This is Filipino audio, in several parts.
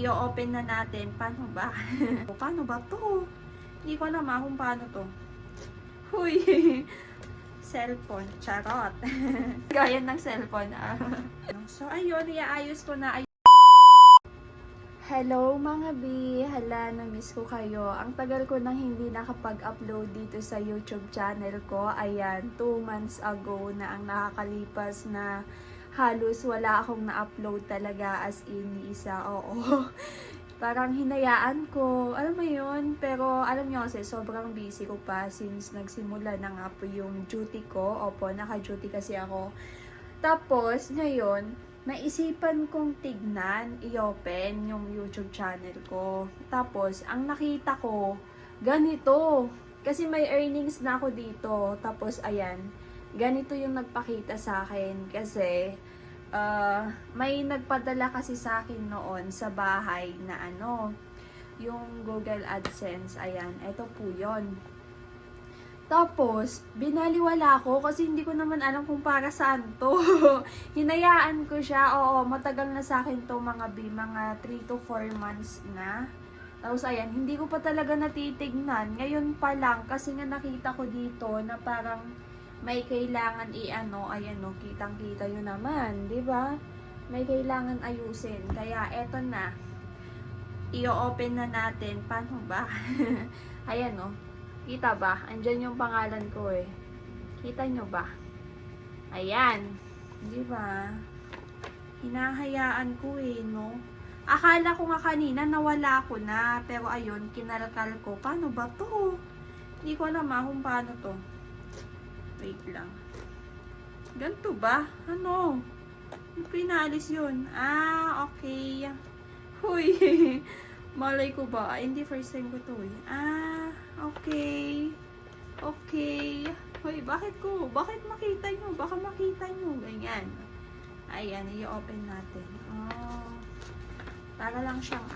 I-open na natin. Paano ba? Paano ba to? Hindi ko alam kung paano to. Huy! Cellphone. Charot. Gaya ng cellphone. So, ayun. Iaayos ko na. Hello mga B! Hala, na-miss ko kayo. Ang tagal ko nang hindi nakapag-upload dito sa YouTube channel ko. Ayan, 2 months ago na ang nakakalipas na halos wala akong na-upload talaga as in ni isa. Oo. Parang hinayaan ko. Alam mo yun? Pero alam nyo kasi sobrang busy ko pa since nagsimula na nga po yung duty ko. Opo, naka-duty kasi ako. Tapos, ngayon, naisipan kong tignan, i-open yung YouTube channel ko. Tapos, ang nakita ko, ganito. Kasi may earnings na ako dito. Tapos, ayan, ganito yung nagpakita sa akin. Kasi, may nagpadala kasi sa akin noon sa bahay na yung Google AdSense. Ayan, eto po yun. Tapos, binaliwala ko kasi hindi ko naman alam kung para saan to. Hinayaan ko siya. Oo, matagal na sa akin to mga 3 to 4 months na. Tapos, ayan, hindi ko pa talaga natitignan. Ngayon pa lang, kasi nga nakita ko dito na parang may kailangan ayan o, kitang-kita yun naman, di ba? May kailangan ayusin. Kaya, eto na. I-open na natin. Paano ba? Ayan o. Kita ba? Andyan yung pangalan ko eh. Kita nyo ba? Ayan. Di ba? Hinahayaan ko eh, no? Akala ko nga kanina nawala ko na. Pero ayun, kinalkal ko. Paano ba to? Hindi ko alam kung paano to. Wait lang. Ganito ba? Ano? Hindi ko inaalis yun. Ah, okay. Huy. Malay ko ba? Ay, hindi first time ko to eh. Ah, okay. Okay. Hoy, bakit ko? Bakit makita nyo? Baka makita nyo. Ganyan. Ayan, i-open natin. Oh. Para lang siyang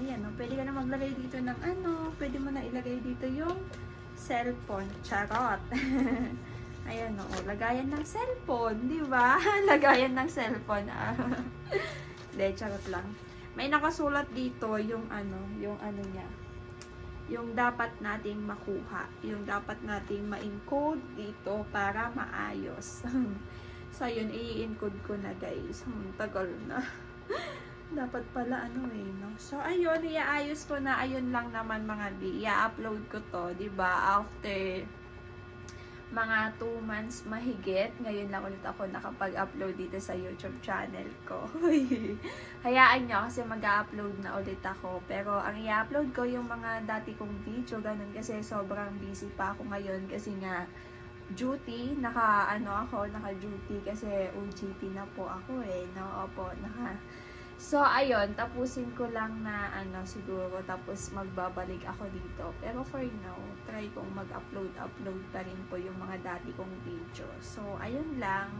Ayan, no? Pwede ka na maglagay dito ng pwede mo na ilagay dito yung cellphone. Charot. Ayan, no? Lagayan ng cellphone. Di ba? Lagayan ng cellphone. Hindi, charot lang. May nakasulat dito yung niya. Yung dapat nating makuha. Yung dapat nating ma-encode dito para maayos. So, yun, i-encode ko na, guys. Tagal na. Dapat pala, no? So, ayun, iaayos ko na. Ayun lang naman, mga B. I-upload ko to, diba? After mga 2 months mahigit. Ngayon lang ulit ako nakapag-upload dito sa YouTube channel ko. Hayaan nyo kasi mag-upload na ulit ako. Pero ang i-upload ko yung mga dati kong video, ganun kasi sobrang busy pa ako ngayon kasi nga duty, naka-duty kasi OJT na po ako eh. No, opo, So, ayun, tapusin ko lang na siguro, tapos magbabalik ako dito. Pero for now, try kong mag-upload pa rin po yung mga dati kong video. So, ayun lang.